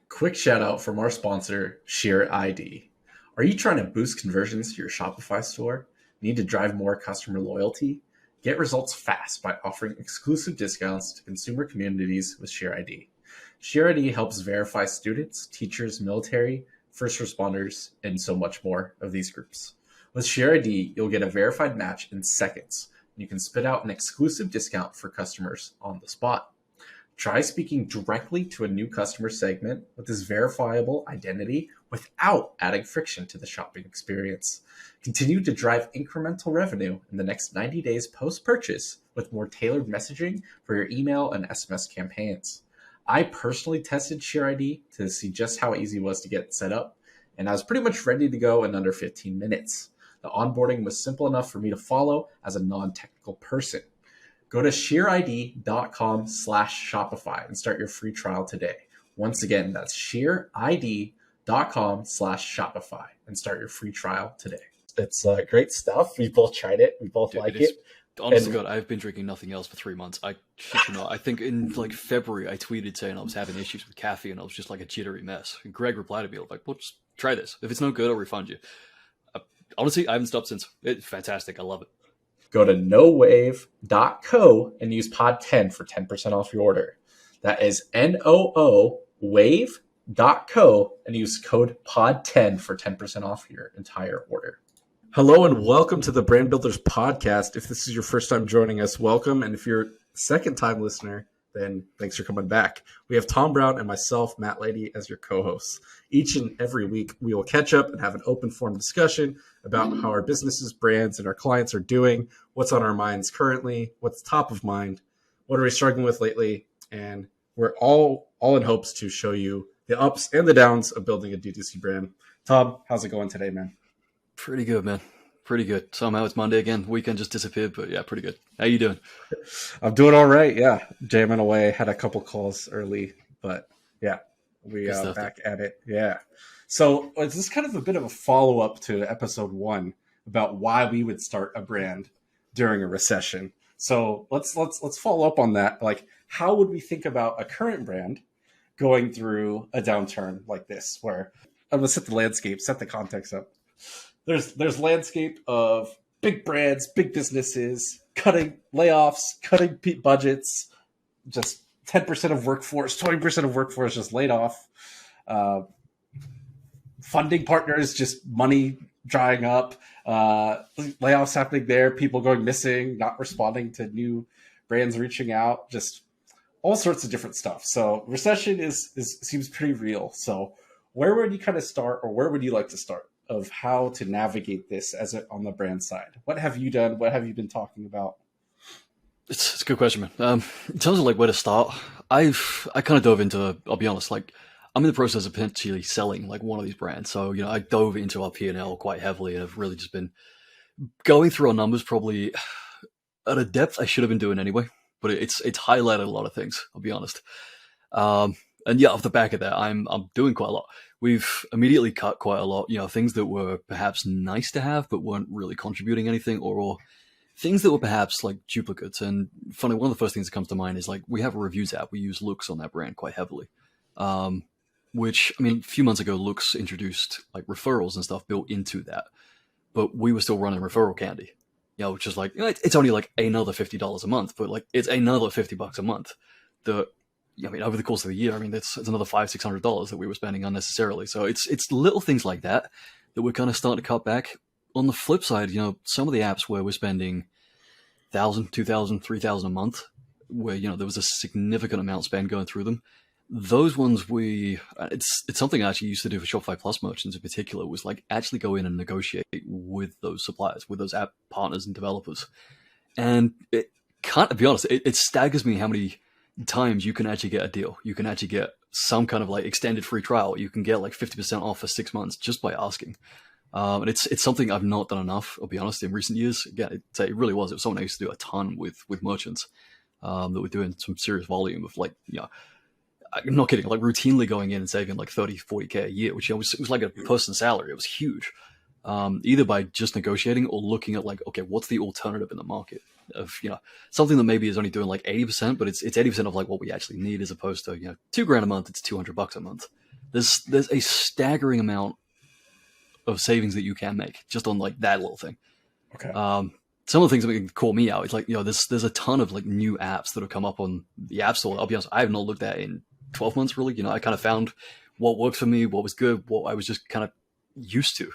Quick shout out from our sponsor, Share ID. Are you trying to boost conversions to your Shopify store? Need to drive more customer loyalty? Get results fast by offering exclusive discounts to consumer communities with Share ID. Share ID helps verify students, teachers, military, first responders, and so much more of these groups. With Share ID, you'll get a verified match in seconds. You can spit out an exclusive discount for customers on the spot. Try speaking directly to a new customer segment with this verifiable identity without adding friction to the shopping experience. Continue to drive incremental revenue in the next 90 days post-purchase with more tailored messaging for your email and SMS campaigns. I personally tested Share ID to see just how easy it was to get set up, and I was pretty much ready to go in under 15 minutes. The onboarding was simple enough for me to follow as a non-technical person. Go to shareid.com/Shopify and start your free trial today. Once again, that's shareid.com/Shopify and start your free trial today. It's great stuff. We both tried it. We both like it. Honest to God, I've been drinking nothing else for 3 months. I shit you not. I think in like February, I tweeted saying I was having issues with caffeine and I was just like a jittery mess. And Greg replied to me like, "Well, just try this. If it's no good, I'll refund you." Honestly, I haven't stopped since. It's fantastic. I love it. Go to nowave.co and use pod 10 for 10% off your order. That is NOOWave.co and use code pod 10 for 10% off your entire order. Hello and welcome to the Brand Builders Podcast. If this is your first time joining us, welcome. And if you're a second time listener, then thanks for coming back. We have Tom Brown and myself, Matt Lady, as your co-hosts. Each and every week, we will catch up and have an open forum discussion about how our businesses, brands, and our clients are doing, what's on our minds currently, what's top of mind, what are we struggling with lately, and we're all in hopes to show you the ups and the downs of building a D2C brand. Tom, how's it going today, man? Pretty good, man. Pretty good. Somehow it's Monday again. Weekend just disappeared, but yeah, pretty good. How you doing? I'm doing all right, yeah. Jamming away. Had a couple calls early, but yeah, we are back at it. Yeah. So this is kind of a bit of a follow-up to episode 1 about why we would start a brand during a recession. So let's follow up on that. Like, how would we think about a current brand going through a downturn like this, where I'm going to set the landscape, set the context up. There's landscape of big brands, big businesses, cutting layoffs, cutting budgets, just 10% of workforce, 20% of workforce just laid off. Funding partners, just money drying up, layoffs happening there, people going missing, not responding to new brands reaching out, just all sorts of different stuff. So recession seems pretty real. So where would you kind of start, or where would you like to start of how to navigate this on the brand side? What have you done? What have you been talking about? It's a good question, man. In terms of like where to start, I kind of dove into, I'll be honest, like I'm in the process of potentially selling like one of these brands. So, I dove into our P&L quite heavily and have really just been going through our numbers probably at a depth I should have been doing anyway, but it's highlighted a lot of things, I'll be honest. And yeah, off the back of that, I'm doing quite a lot. We've immediately cut quite a lot, things that were perhaps nice to have, but weren't really contributing anything, or things that were perhaps like duplicates. And funny, one of the first things that comes to mind is like, we have a reviews app. We use Looks on that brand quite heavily. Which, I mean, a few months ago, Looks introduced like referrals and stuff built into that, but we were still running referral candy, which is like, it's only like another $50 a month, but like it's another $50 a month that, over the course of the year, it's another $500-600 that we were spending unnecessarily. So it's little things like that we're kind of starting to cut back. On the flip side, some of the apps where we're spending $1,000, $2,000, $3,000 a month, where there was a significant amount spent going through them. Those ones it's something I actually used to do for Shopify Plus merchants in particular, was like actually go in and negotiate with those suppliers, with those app partners and developers. And it can't, to be honest, it staggers me how many times you can actually get a deal. You can actually get some kind of like extended free trial. You can get like 50% off for 6 months just by asking. And it's something I've not done enough, I'll be honest, in recent years. Again, it really was. It was something I used to do a ton with merchants that were doing some serious volume of like, I'm not kidding, like routinely going in and saving like 30, 40K a year, which it was like a person's salary. It was huge. Either by just negotiating or looking at like, okay, what's the alternative in the market of, something that maybe is only doing like 80%, but it's 80% of like what we actually need, as opposed to, $2,000 a month, it's $200 a month. there's a staggering amount of savings that you can make just on like that little thing. Okay. Some of the things that can call me out, it's like, there's a ton of like new apps that have come up on the App Store. I'll be honest, I have not looked at in 12 months really. I kind of found what worked for me, what was good, what I was just kind of used to,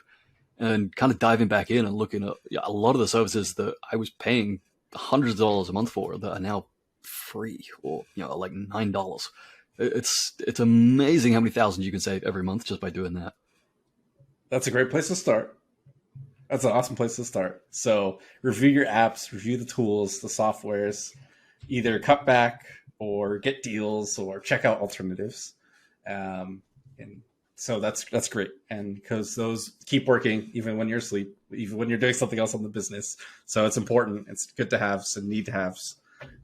and kind of diving back in and looking at a lot of the services that I was paying hundreds of dollars a month for that are now free, or like $9. It's amazing how many thousands you can save every month just by doing that. That's a great place to start. That's an awesome place to start. So review your apps, review the tools, the softwares, either cut back or get deals or check out alternatives. And so that's great. And because those keep working even when you're asleep, even when you're doing something else on the business. So it's important. It's good to have some need to haves.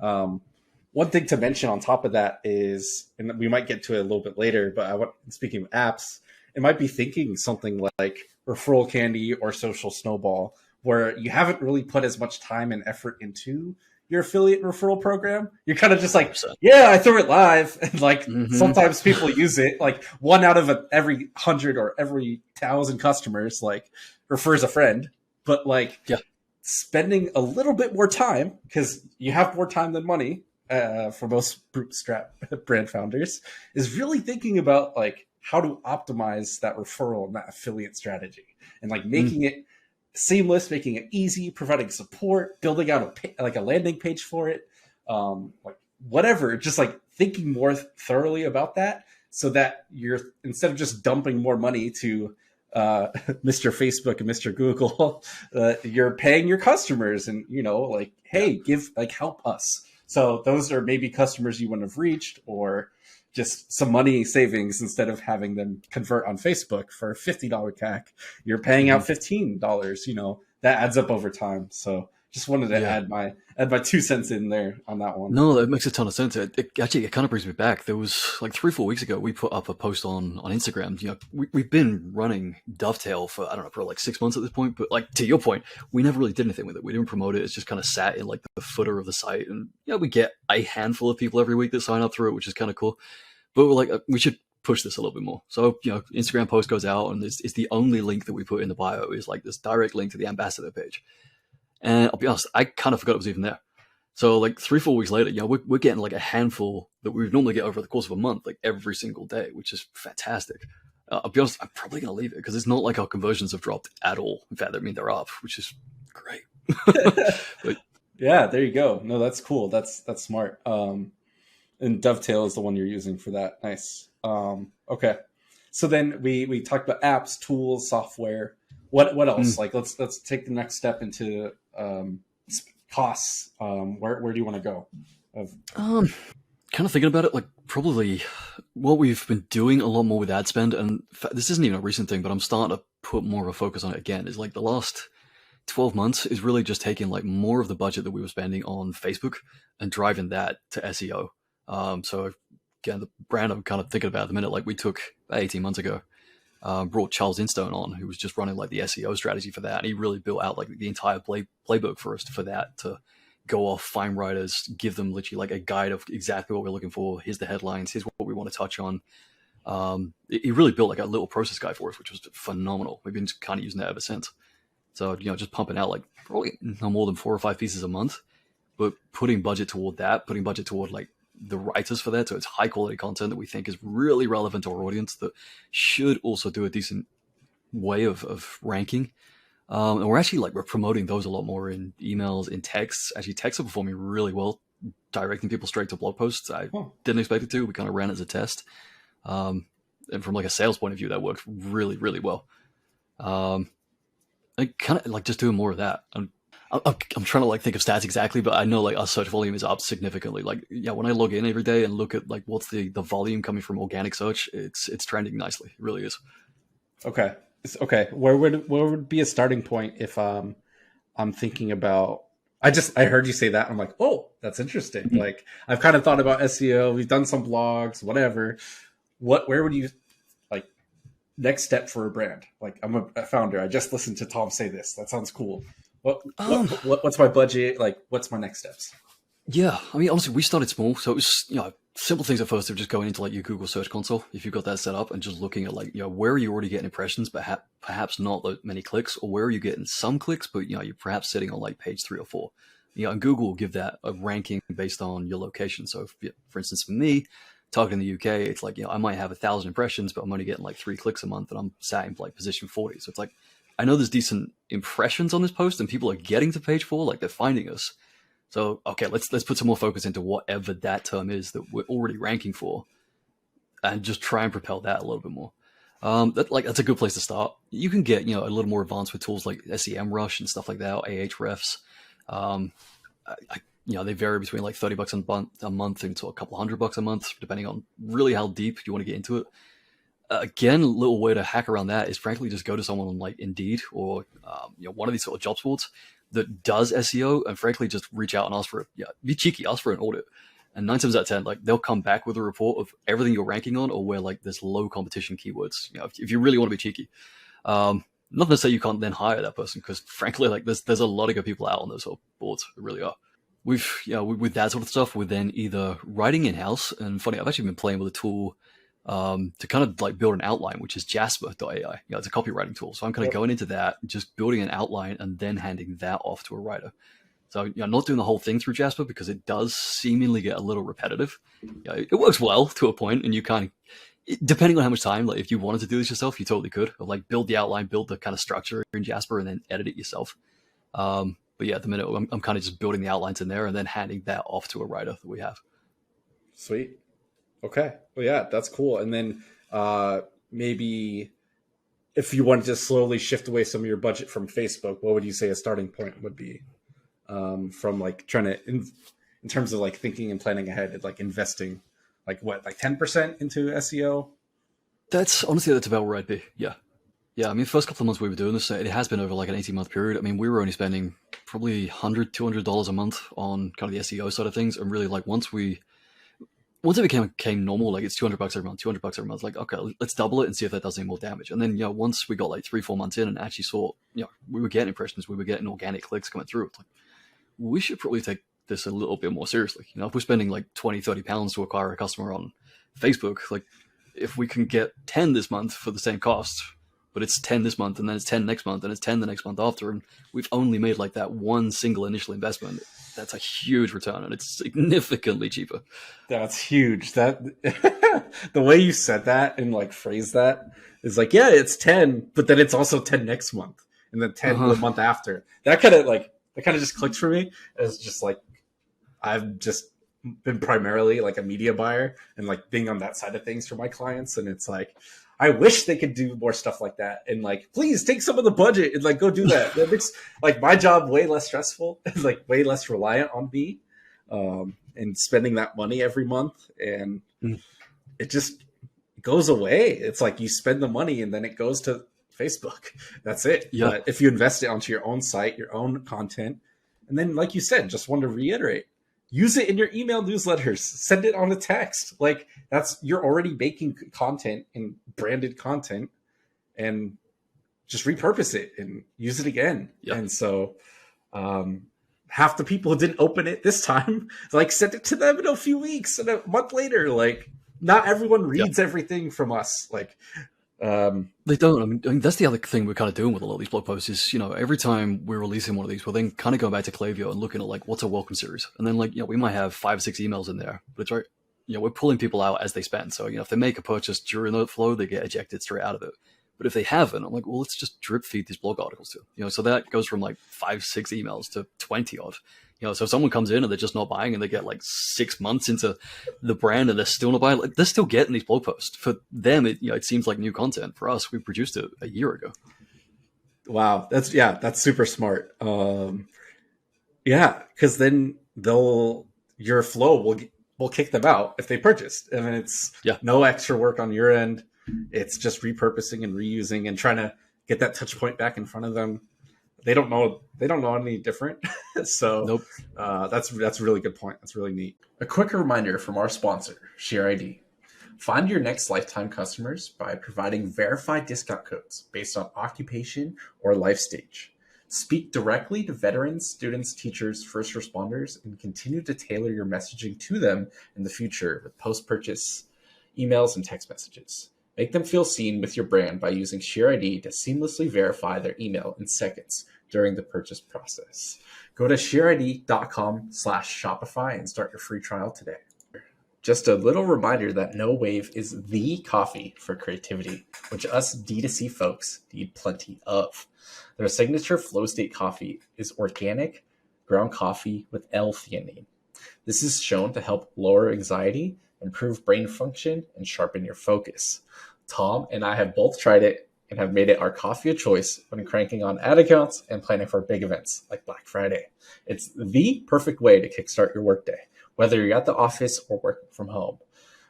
One thing to mention on top of that is, and we might get to it a little bit later, but speaking of apps, it might be thinking something like Referral Candy or Social Snowball, where you haven't really put as much time and effort into your affiliate referral program. You're kind of just like, yeah, I threw it live. And like sometimes people use it, like one out of every 100 or every 1,000 customers like refers a friend. But like spending a little bit more time, because you have more time than money for most bootstrap brand founders, is really thinking about like how to optimize that referral and that affiliate strategy, and like making it seamless, making it easy, providing support, building out a landing page for it, like whatever, just like thinking more thoroughly about that, so that you're, instead of just dumping more money to Mr. Facebook and Mr. Google, you're paying your customers and, like, hey, help us. So those are maybe customers you wouldn't have reached, or just some money savings. Instead of having them convert on Facebook for a $50 CAC, you're paying out $15. That adds up over time. So just wanted to add my 2 cents in there on that one. No, that makes a ton of sense. It kind of brings me back. There was like 3-4 weeks ago, we put up a post on Instagram. We've been running Dovetail for, I don't know, for like 6 months at this point. But like, to your point, we never really did anything with it. We didn't promote it. It's just kind of sat in like the footer of the site. And we get a handful of people every week that sign up through it, which is kind of cool. But we're like, we should push this a little bit more. So, Instagram post goes out, and it's the only link that we put in the bio is like this direct link to the ambassador page. And I'll be honest, I kind of forgot it was even there. So like 3-4 weeks later, we're getting like a handful that we would normally get over the course of a month, like every single day, which is fantastic. I'll be honest, I'm probably going to leave it because it's not like our conversions have dropped at all. In fact, they're up, which is great. But, yeah, there you go. No, that's cool. That's smart. And Dovetail is the one you're using for that. Nice. Okay. So then we talked about apps, tools, software. What else? Like let's take the next step into costs. Where do you want to go? Kind of thinking about it, like probably what we've been doing a lot more with ad spend, and this isn't even a recent thing, but I'm starting to put more of a focus on it again, is like the last 12 months is really just taking like more of the budget that we were spending on Facebook and driving that to SEO. So again, the brand I'm kind of thinking about at the minute, like we took 18 months ago, brought Charles Instone on, who was just running like the SEO strategy for that. And he really built out like the entire playbook for us for that, to go off, find writers, give them literally like a guide of exactly what we're looking for. Here's the headlines. Here's what we want to touch on. He really built like a little process guide for us, which was phenomenal. We've been kind of using that ever since. So, just pumping out like probably no more than 4 or 5 pieces a month, but putting budget toward that, putting budget toward like the writers for that, so it's high quality content that we think is really relevant to our audience, that should also do a decent way of ranking. And we're promoting those a lot more in emails, in texts. Actually, texts are performing really well, directing people straight to blog posts. I didn't expect it to. We kind of ran it as a test. And from like a sales point of view, that worked really, really well. I kind of like just doing more of that. I'm trying to like think of stats exactly, but I know like our search volume is up significantly. Like, when I log in every day and look at like what's the volume coming from organic search, it's trending nicely. It really is. Okay. Where would be a starting point if I'm thinking about, I heard you say that. I'm like, oh, that's interesting. Mm-hmm. Like I've kind of thought about SEO. We've done some blogs, whatever. Where would you like next step for a brand? Like I'm a founder. I just listened to Tom say this. That sounds cool. What's my budget? Like, what's my next steps? Yeah, I mean, honestly, we started small, so it was simple things at first of just going into like your Google Search Console, if you've got that set up, and just looking at like, where are you already getting impressions, but perhaps not that many clicks, or where are you getting some clicks, but you're perhaps sitting on like page 3 or 4. And Google will give that a ranking based on your location. So, for instance, for me, targeting the UK, it's like, I might have 1,000 impressions, but I'm only getting like 3 clicks a month, and I'm sat in like position 40. So it's like, I know there's decent impressions on this post, and people are getting to page 4, like they're finding us. So, okay, let's put some more focus into whatever that term is that we're already ranking for, and just try and propel that a little bit more. That's a good place to start. You can get a little more advanced with tools like SEMrush and stuff like that, or Ahrefs. They vary between like $30 a month into a couple $100 a month, depending on really how deep you want to get into it. Again, a little way to hack around that is frankly just go to someone on like Indeed or one of these sort of job boards that does SEO, and frankly just reach out and ask for be cheeky, ask for an audit. And 9 times out of 10, like they'll come back with a report of everything you're ranking on, or where like there's low competition keywords. If you really want to be cheeky, nothing to say you can't then hire that person, because frankly, like there's a lot of good people out on those sort of boards. There really are. With that sort of stuff, we're then either writing in house, and funny, I've actually been playing with a tool to kind of like build an outline, which is Jasper.ai. It's a copywriting tool. So I'm kind of going into that, just building an outline and then handing that off to a writer. So not doing the whole thing through Jasper, because it does seemingly get a little repetitive. It works well to a point, and you kind of, depending on how much time, like if you wanted to do this yourself, you totally could. Or like build the outline, build the kind of structure in Jasper, and then edit it yourself. But yeah, at the minute, I'm kind of just building the outlines in there and then handing that off to a writer that we have. Sweet. Okay. Well, yeah, that's cool. And then maybe if you wanted to slowly shift away some of your budget from Facebook, what would you say a starting point would be from like trying to, in terms of like thinking and planning ahead, like investing, like what, like 10% into SEO? That's about where I'd be. Yeah. Yeah, I mean, first couple of months we were doing this, it has been over like an 18-month period. I mean, we were only spending probably $100, $200 a month on kind of the SEO side of things. And really, like, once it became normal, like it's $200 every month, $200 every month, like, okay, let's double it and see if that does any more damage. And then, once we got like 3-4 months in and actually saw, we were getting impressions, we were getting organic clicks coming through, it's like, we should probably take this a little bit more seriously. If we're spending like 20, 30 pounds to acquire a customer on Facebook, like if we can get 10 this month for the same cost, but it's 10 this month, and then it's 10 next month, and it's 10 the next month after, and we've only made like that one single initial investment, that's a huge return, and it's significantly cheaper. That's huge. That the way you said that and like phrased that is like, yeah, it's 10, but then it's also 10 next month, and then 10 the month after. That kind of just clicks for me as just like, I've just been primarily like a media buyer and like being on that side of things for my clients, and it's like, I wish they could do more stuff like that, and like, please take some of the budget and like go do that. That makes like my job way less stressful and like way less reliant on me, and spending that money every month, and it just goes away. It's like you spend the money and then it goes to Facebook. That's it. Yeah. But if you invest it onto your own site, your own content, and then like you said, just want to reiterate, use it in your email newsletters, send it on a text. Like you're already making content and branded content, and just repurpose it and use it again. Yep. And so half the people who didn't open it this time, like send it to them in a few weeks and a month later. Like not everyone reads everything from us. Like they don't. I mean, that's the other thing we're kind of doing with a lot of these blog posts is, every time we're releasing one of these, we're then kind of going back to Klaviyo and looking at like, what's a welcome series? And then like, we might have 5 or 6 emails in there, but it's right. We're pulling people out as they spend. So, if they make a purchase during the flow, they get ejected straight out of it. But if they haven't, I'm like, well, let's just drip feed these blog articles to, so that goes from like 5, 6 emails to 20 odd. So if someone comes in and they're just not buying and they get like 6 months into the brand and they're still not buying, like they're still getting these blog posts. For them, it seems like new content. For us, we produced it a year ago. Wow. That's super smart. Because then your flow will kick them out if they purchased. And then it's no extra work on your end. It's just repurposing and reusing and trying to get that touch point back in front of them. They don't know any different. So nope. That's a really good point. That's really neat. A quick reminder from our sponsor, ShareID. Find your next lifetime customers by providing verified discount codes based on occupation or life stage. Speak directly to veterans, students, teachers, first responders, and continue to tailor your messaging to them in the future with post-purchase emails and text messages. Make them feel seen with your brand by using ShareID to seamlessly verify their email in seconds during the purchase process. Go to shareid.com/Shopify and start your free trial today. Just a little reminder that No Wave is the coffee for creativity, which us D2C folks need plenty of. Their signature flow state coffee is organic ground coffee with L-theanine. This is shown to help lower anxiety, improve brain function, and sharpen your focus. Tom and I have both tried it and have made it our coffee of choice when cranking on ad accounts and planning for big events like Black Friday. It's the perfect way to kickstart your workday, whether you're at the office or working from home.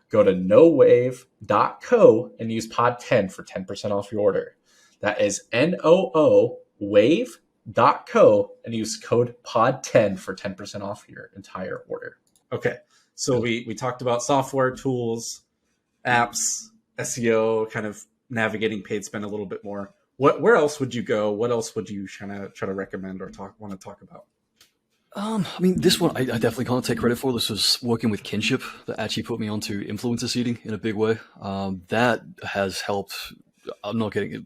Go to nowave.co and use pod10 for 10% off your order. That is NOO wave.co and use code pod10 for 10% off your entire order. Okay, so we talked about software, tools, apps, SEO, kind of navigating paid spend a little bit more. Where else would you go? What else would you try to recommend or want to talk about? I mean, this one I definitely can't take credit for. This was working with Kinship that actually put me onto influencer seeding in a big way. That has helped. I'm not getting a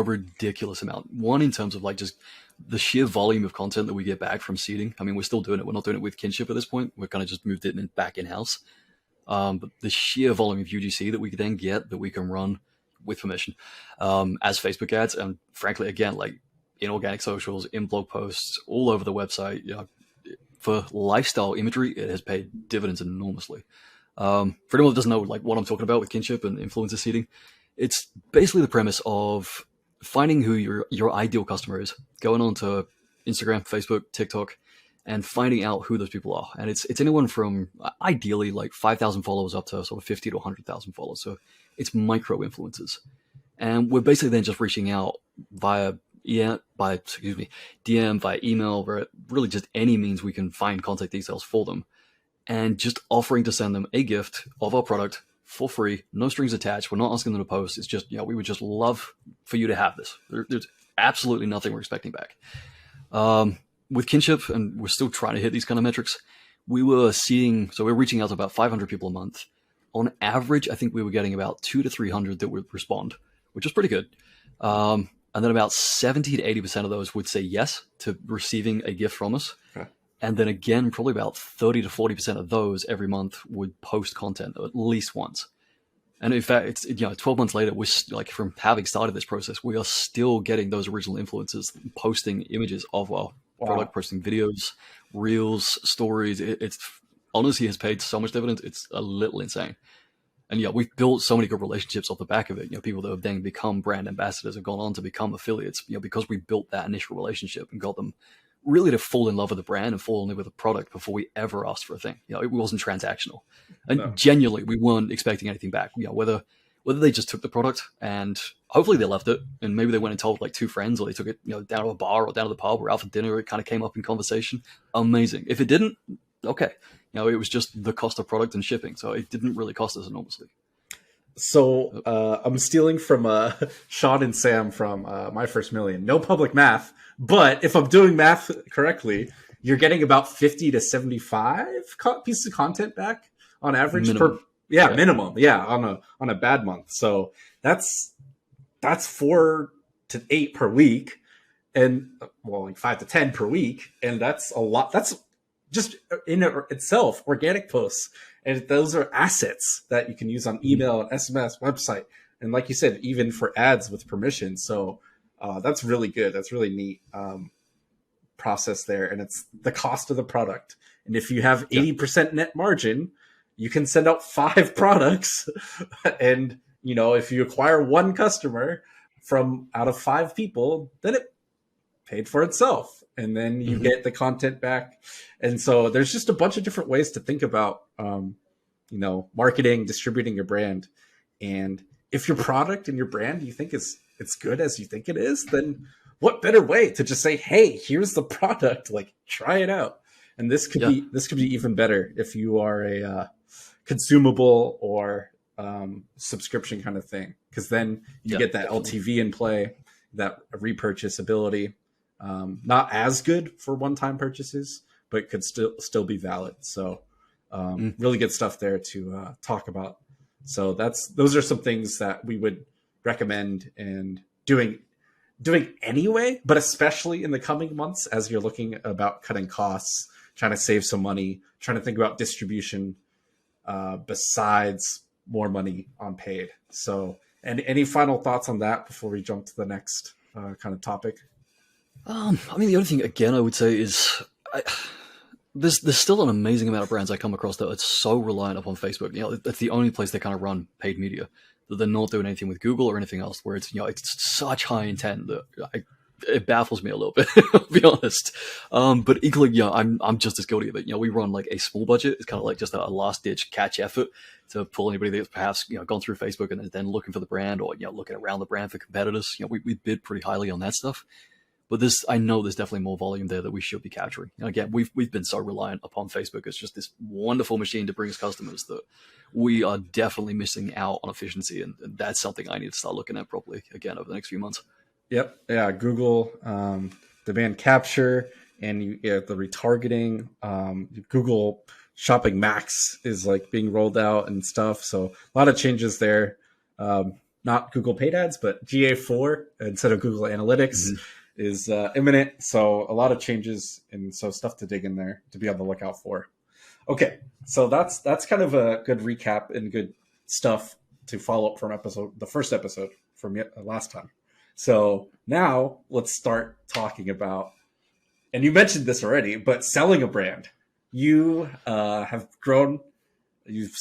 ridiculous amount. One, in terms of like just the sheer volume of content that we get back from seeding. I mean, we're still doing it. We're not doing it with Kinship at this point. We're kind of just moved it back in-house. But the sheer volume of UGC that we then get that we can run with permission as Facebook ads, and frankly, again, like in organic socials, in blog posts, all over the website, for lifestyle imagery, it has paid dividends enormously. For anyone that doesn't know like what I'm talking about with Kinship and influencer seeding, it's basically the premise of finding who your ideal customer is, going on to Instagram, Facebook, TikTok, and finding out who those people are. And it's anyone from ideally like 5,000 followers up to sort of 50 to 100,000 followers. So it's micro influencers. And we're basically then just reaching out via DM, via email, or really just any means we can find contact details for them, and just offering to send them a gift of our product for free, no strings attached. We're not asking them to post. It's just, we would just love for you to have this. There's absolutely nothing we're expecting back. With Kinship, and we're still trying to hit these kind of metrics, we're reaching out to about 500 people a month. On average, I think we were getting about 200 to 300 that would respond, which is pretty good. And then about 70 to 80% of those would say yes to receiving a gift from us. Okay. And then again, probably about 30 to 40% of those every month would post content at least once. And in fact, it's 12 months later, we're like, from having started this process, we are still getting those original influencers posting images of our product, posting videos, reels, stories. It's honestly has paid so much dividends. It's a little insane. And we've built so many good relationships off the back of it. People that have then become brand ambassadors have gone on to become affiliates, because we built that initial relationship and got them really to fall in love with the brand and fall in love with the product before we ever asked for a thing. It wasn't transactional. And genuinely, we weren't expecting anything back. Whether they just took the product and hopefully they left it, and maybe they went and told like two friends, or they took it down to a bar or down to the pub or out for dinner, it kind of came up in conversation. Amazing. If it didn't, okay. It was just the cost of product and shipping, so it didn't really cost us enormously. So I'm stealing from Sean and Sam from My First Million. No public math, but if I'm doing math correctly, you're getting about 50 to 75 pieces of content back on average minimum. Minimum. Yeah, on a bad month. So that's 4 to 8 per week, and like 5 to 10 per week, and that's a lot. That's just in itself organic posts, and those are assets that you can use on email and SMS, website, and like you said, even for ads with permission. So that's really good. That's really neat process there, and it's the cost of the product. And if you have 80% net margin, you can send out 5 products, and if you acquire one customer from out of 5 people, then it paid for itself, and then you get the content back. And so there's just a bunch of different ways to think about marketing, distributing your brand. And if your product and your brand you think is it's good as you think it is, then what better way to just say, hey, here's the product, like try it out. And this could be even better if you are a consumable or subscription kind of thing, because then you get that LTV in play, that repurchase ability. Not as good for one-time purchases, but could still be valid. So really good stuff there to talk about. So those are some things that we would recommend and doing anyway, but especially in the coming months as you're looking about cutting costs, trying to save some money, trying to think about distribution besides more money on paid. So, and any final thoughts on that before we jump to the next kind of topic? I mean, the only thing again I would say is there's still an amazing amount of brands I come across that are so reliant upon Facebook. You know, that's the only place they kind of run paid media. That they're not doing anything with Google or anything else. Where it's it's such high intent that it baffles me a little bit. I'll be honest. But equally, I'm just as guilty of it. We run like a small budget. It's kind of like just a last ditch catch effort to pull anybody that's perhaps gone through Facebook and then looking for the brand or looking around the brand for competitors. We bid pretty highly on that stuff. But I know there's definitely more volume there that we should be capturing. And again, we've been so reliant upon Facebook as just this wonderful machine to bring us customers that we are definitely missing out on efficiency. And that's something I need to start looking at properly again over the next few months. Yep. Yeah. Google demand capture and the retargeting. Google Shopping Max is like being rolled out and stuff. So a lot of changes there. Not Google paid ads, but GA4 instead of Google Analytics. Mm-hmm. Is imminent. So a lot of changes and so stuff to dig in there to be on the lookout for. Okay. So that's kind of a good recap and good stuff to follow up from the first episode from last time. So now let's start talking about, and you mentioned this already, but selling a brand. You have grown, you've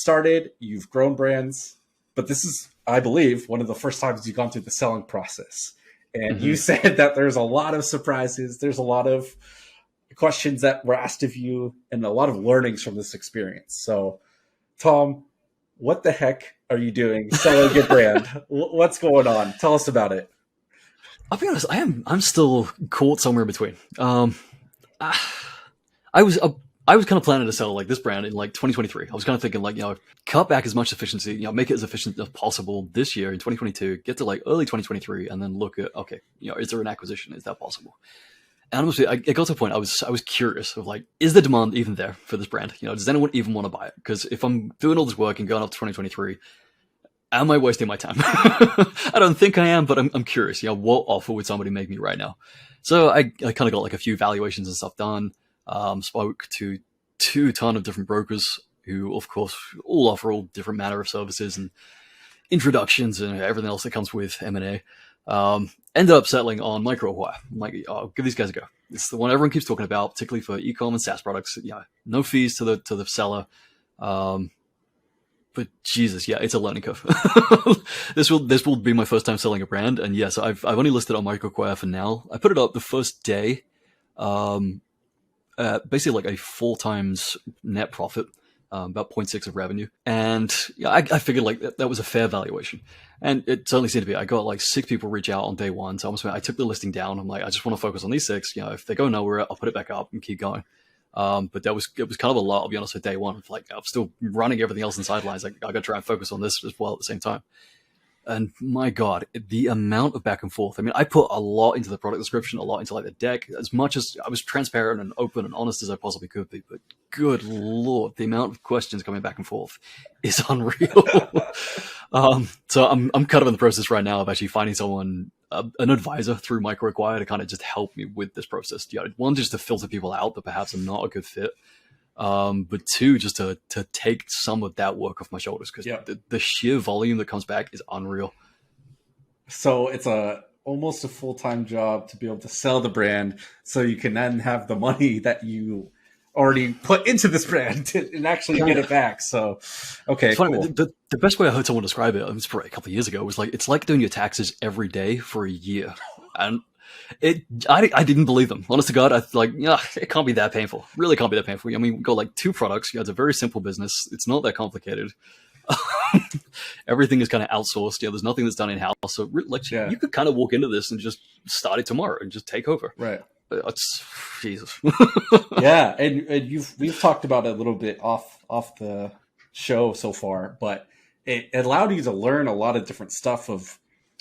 grown brands, but this is, I believe, one of the first times you've gone through the selling process. And you said that there's a lot of surprises. There's a lot of questions that were asked of you and a lot of learnings from this experience. So, Tom, what the heck are you doing selling a brand? What's going on? Tell us about it. I'll be honest. I'm still caught somewhere in between. I was kind of planning to sell like this brand in like 2023. I was kind of thinking cut back as much efficiency, make it as efficient as possible this year in 2022, get to like early 2023 and then look at, okay, is there an acquisition? Is that possible? And honestly, it got to a point I was curious of like, is the demand even there for this brand? Does anyone even want to buy it? Because if I'm doing all this work and going up to 2023, am I wasting my time? I don't think I am, but I'm curious, what offer would somebody make me right now? So I kind of got like a few valuations and stuff done. Spoke to 2 ton of different brokers who, of course, all offer all different manner of services and introductions and everything else that comes with M&A. Ended up settling on MicroAcquire. I'm like, I'll give these guys a go. It's the one everyone keeps talking about, particularly for e-com and SaaS products. No fees to the seller. But Jesus, it's a learning curve. This will be my first time selling a brand, and yes, I've only listed on MicroAcquire for now. I put it up the first day. Basically like a 4 times net profit, about 0.6 of revenue. And I figured like that was a fair valuation. And it certainly seemed to be. I got like 6 people reach out on day one. So I took the listing down. I'm like, I just want to focus on these 6. If they go nowhere, I'll put it back up and keep going. But it was kind of a lot, I'll be honest, at day one. Like I'm still running everything else in sidelines. Like I got to try and focus on this as well at the same time. And my God, the amount of back and forth. I mean, I put a lot into the product description, a lot into like the deck, as much as I was transparent and open and honest as I possibly could be. But good Lord, the amount of questions coming back and forth is unreal. So I'm kind of in the process right now of actually finding someone, an advisor through MicroAcquire to kind of just help me with this process. One, just to filter people out that perhaps are not a good fit. But 2, just to take some of that work off my shoulders, because the sheer volume that comes back is unreal. So it's almost a full-time job to be able to sell the brand, so you can then have the money that you already put into this brand and actually get it back. So, okay, it's funny, cool. The best way I heard someone describe it, was probably a couple of years ago, was like, it's like doing your taxes every day for a year. And I didn't believe them. Honest to God, I like, it can't be that painful. Really can't be that painful. I mean, we've got like 2 products. It's a very simple business. It's not that complicated. Everything is kind of outsourced. There's nothing that's done in house. So you could kind of walk into this and just start it tomorrow and just take over. Right. It's Jesus. Yeah, and we've talked about it a little bit off the show so far, but it allowed you to learn a lot of different stuff of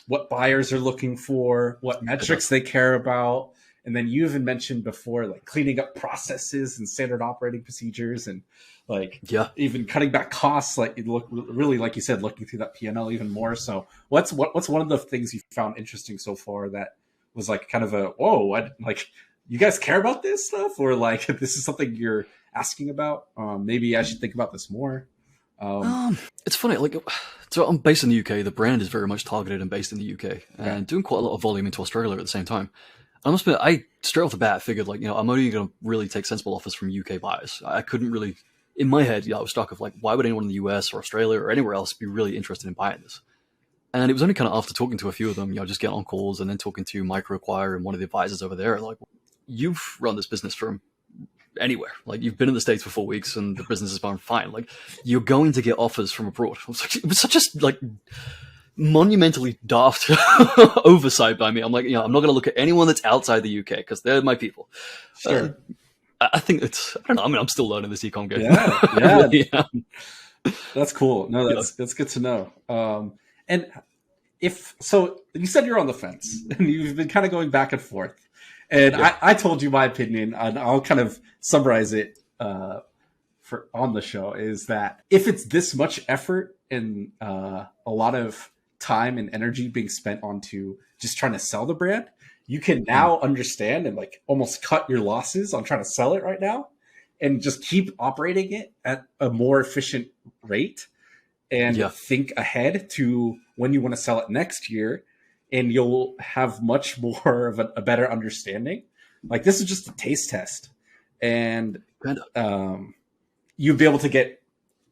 what buyers are looking for, what metrics they care about, And then you even mentioned before, like cleaning up processes and standard operating procedures, and like even cutting back costs. Like it look really, like you said, looking through that P&L even more. So what's one of the things you found interesting so far that was like kind of a, whoa, like you guys care about this stuff, or like this is something you're asking about? Maybe I should think about this more. It's funny, like, so I'm based in the UK. The brand is very much targeted and based in the UK, and doing quite a lot of volume into Australia at the same time. I must admit, I straight off the bat figured, like, I'm only going to really take sensible offers from UK buyers. I couldn't really, in my head, I was stuck of like, why would anyone in the US or Australia or anywhere else be really interested in buying this? And it was only kind of after talking to a few of them, just getting on calls and then talking to Microacquire and one of the advisors over there, like, you've run this business from anywhere. Like, you've been in the States for 4 weeks and the business has gone fine. Like, you're going to get offers from abroad. It was such a, like, monumentally daft oversight by me. I'm like, I'm not going to look at anyone that's outside the UK because they're my people. Sure. I think it's, I don't know. I mean, I'm still learning this ecom game. Yeah. Really, that's cool. No, that's good to know. And so you said you're on the fence and you've been kind of going back and forth. And I told you my opinion, and I'll kind of summarize it for on the show, is that if it's this much effort and a lot of time and energy being spent onto just trying to sell the brand, you can now understand and like almost cut your losses on trying to sell it right now and just keep operating it at a more efficient rate and think ahead to when you want to sell it next year. And you'll have much more of a better understanding. Like, this is just a taste test. And you'll be able to get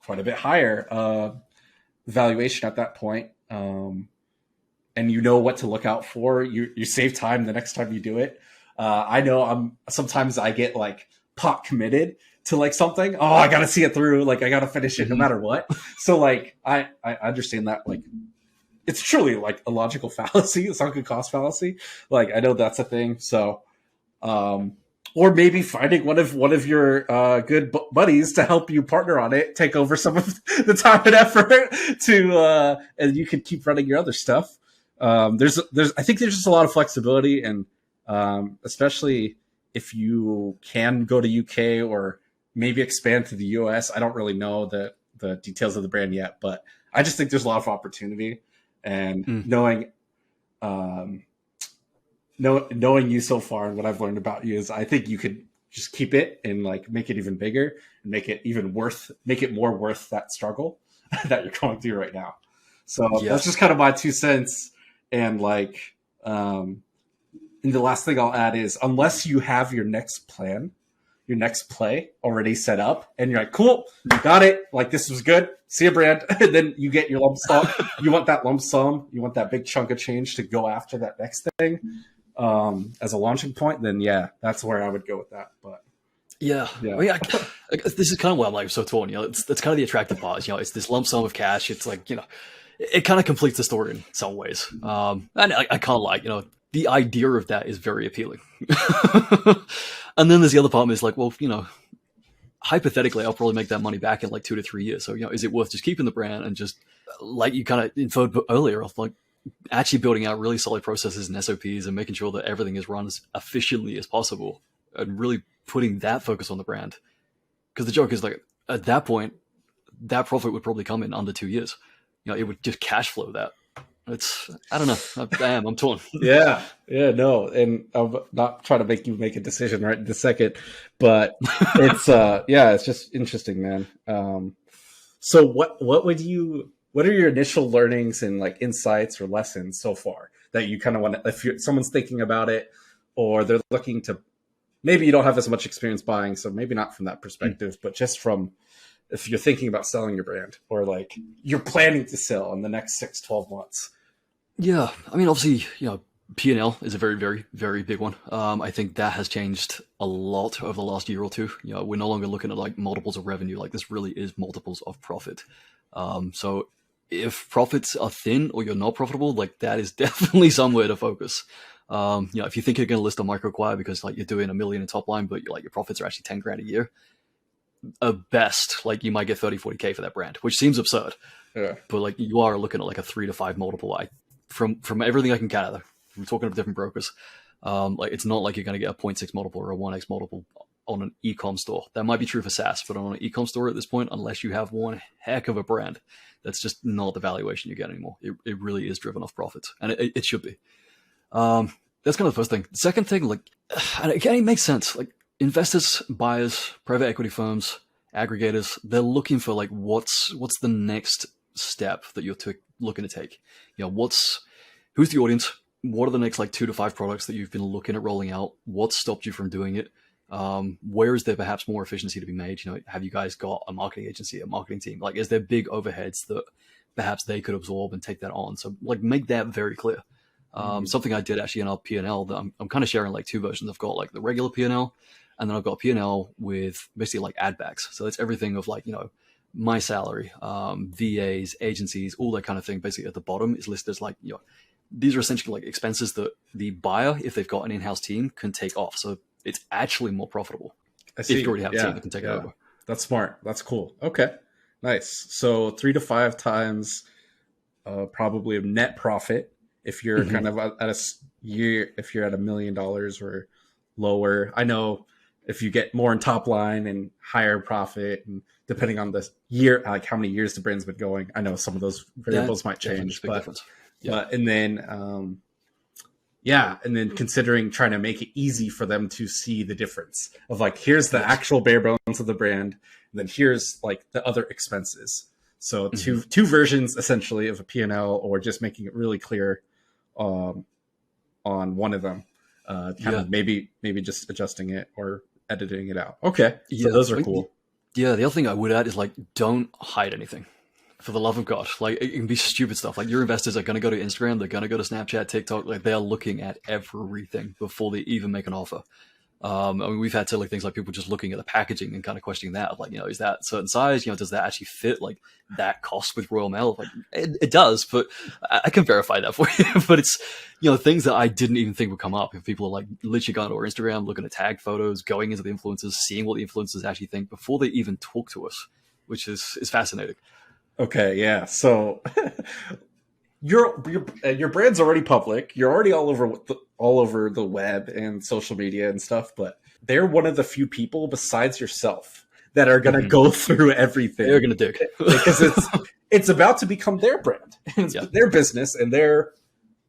quite a bit higher valuation at that point. And you know what to look out for. You save time the next time you do it. I know sometimes I get like pot committed to like something. Oh, I got to see it through. Like, I got to finish it no matter what. So like, I understand that, like, it's truly like a logical fallacy, a sunk cost fallacy. Like, I know that's a thing. So, or maybe finding one of your good buddies to help you partner on it, take over some of the time and effort to, and you can keep running your other stuff. I think there's just a lot of flexibility, and especially if you can go to UK or maybe expand to the US. I don't really know the details of the brand yet, but I just think there's a lot of opportunity. And knowing you so far and what I've learned about you is I think you could just keep it and like make it even bigger and make it more worth that struggle that you're going through right now. So that's just kind of my 2 cents. And like, and the last thing I'll add is, unless you have your next play already set up and you're like, cool, you got it. Like, this was good. See a brand. And then you get your lump sum. You want that lump sum. You want that big chunk of change to go after that next thing as a launching point. Then that's where I would go with that. But well, this is kind of why I'm like so torn. That's kind of the attractive part. It's this lump sum of cash. It's like, it kind of completes the story in some ways. And I can't lie. The idea of that is very appealing. And then there's the other part is like, well, hypothetically, I'll probably make that money back in like 2 to 3 years. So, is it worth just keeping the brand and just, like you kind of inferred earlier, of like actually building out really solid processes and SOPs and making sure that everything is run as efficiently as possible and really putting that focus on the brand? Because the joke is, like, at that point, that profit would probably come in under 2 years. It would just cash flow that. I don't know. I'm torn. No. And I'm not trying to make you make a decision right in a second, but it's, it's just interesting, man. So what are your initial learnings and like insights or lessons so far that you kind of want to, if someone's thinking about it or they're looking to, maybe you don't have as much experience buying, so maybe not from that perspective, but just from, if you're thinking about selling your brand or like you're planning to sell in the next 6-12 months. Yeah. I mean, obviously, P&L is a very, very, very big one. I think that has changed a lot over the last year or two. We're no longer looking at like multiples of revenue. Like, this really is multiples of profit. So if profits are thin or you're not profitable, like, that is definitely somewhere to focus. If you think you're going to list a Microacquire because like you're doing $1 million in top line, but your profits are actually 10 grand a year, at best, like, you might get 30-40K for that brand, which seems absurd. Yeah. But like, you are looking at like a 3 to 5 multiple. From everything I can gather from talking to different brokers, Like it's not like you're going to get a 0.6 multiple or a 1x multiple on an e-com store. That might be true for SaaS, but on an e-com store at this point, unless you have one heck of a brand, that's just not the valuation you get anymore. It really is driven off profits, and it should be. That's kind of the first thing. The second thing, like, and again, it makes sense. Like investors, buyers, private equity firms, aggregators, they're looking for like what's the next step that you're looking to take. You know, who's the audience? What are the next like 2 to 5 products that you've been looking at rolling out? What stopped you from doing it? Where is there perhaps more efficiency to be made? You know, have you guys got a marketing agency, a marketing team? Like, is there big overheads that perhaps they could absorb and take that on? So like make that very clear. Something I did actually in our P&L that I'm kind of sharing like 2 versions. I've got like the regular P&L, and then I've got P&L with basically like ad backs. So it's everything of like, you know, my salary, VAs, agencies, all that kind of thing. Basically at the bottom is listed as like, you know, these are essentially like expenses that the buyer, if they've got an in-house team, can take off. So it's actually more profitable if you already have a team that can take it over. That's smart. That's cool. Okay, nice. So 3 to 5 times probably of net profit if you're kind of at a year, if you're at $1 million or lower. I know if you get more in top line and higher profit, and depending on the year, like how many years the brand's been going, I know some of those variables might change. Big difference. And then considering trying to make it easy for them to see the difference of like, here's the actual bare bones of the brand, and then here's like the other expenses. So two versions essentially of a P&L, or just making it really clear on one of them, kind of maybe just adjusting it or editing it out. Okay, so those are cool. Yeah, the other thing I would add is like, don't hide anything. For the love of God, like it can be stupid stuff. Like your investors are going to go to Instagram, they're going to go to Snapchat, TikTok. Like they are looking at everything before they even make an offer. I mean, we've had silly things like people just looking at the packaging and kind of questioning that, of like, you know, is that certain size? You know, does that actually fit like that cost with Royal Mail? Like it does, but I can verify that for you. But it's, you know, things that I didn't even think would come up. If people are like literally going to our Instagram, looking at tag photos, going into the influencers, seeing what the influencers actually think before they even talk to us, which is fascinating. Okay, yeah. So your brand's already public. You're already all over the web and social media and stuff. But they're one of the few people besides yourself that are going to go through everything. They're going to dig because it's about to become their brand, and it's their business and their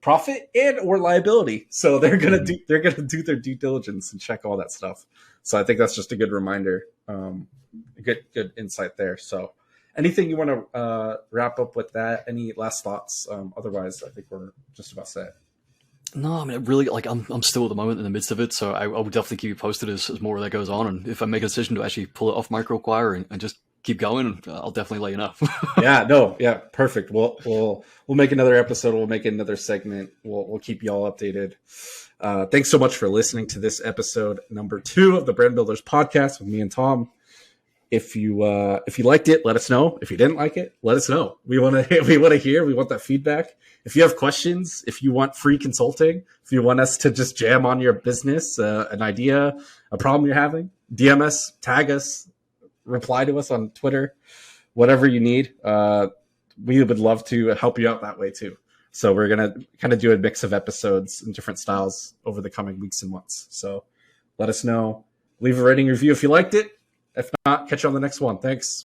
profit and or liability. So they're gonna do their due diligence and check all that stuff. So I think that's just a good reminder. Good insight there. So. Anything you want to wrap up with that? Any last thoughts? Otherwise, I think we're just about set. No, I mean, really, like I'm still at the moment in the midst of it, so I will definitely keep you posted as more of that goes on. And if I make a decision to actually pull it off microacquire and just keep going, I'll definitely let you know. Yeah, perfect. We'll make another episode. We'll make another segment. We'll keep you all updated. Thanks so much for listening to this episode number 2 of the Brand Builders Podcast with me and Tom. If you liked it, let us know. If you didn't like it, let us know. We want to hear. We want that feedback. If you have questions, if you want free consulting, if you want us to just jam on your business, an idea, a problem you're having, DM us, tag us, reply to us on Twitter, whatever you need. We would love to help you out that way too. So we're gonna kind of do a mix of episodes in different styles over the coming weeks and months. So let us know. Leave a rating review if you liked it. If not, catch you on the next one. Thanks.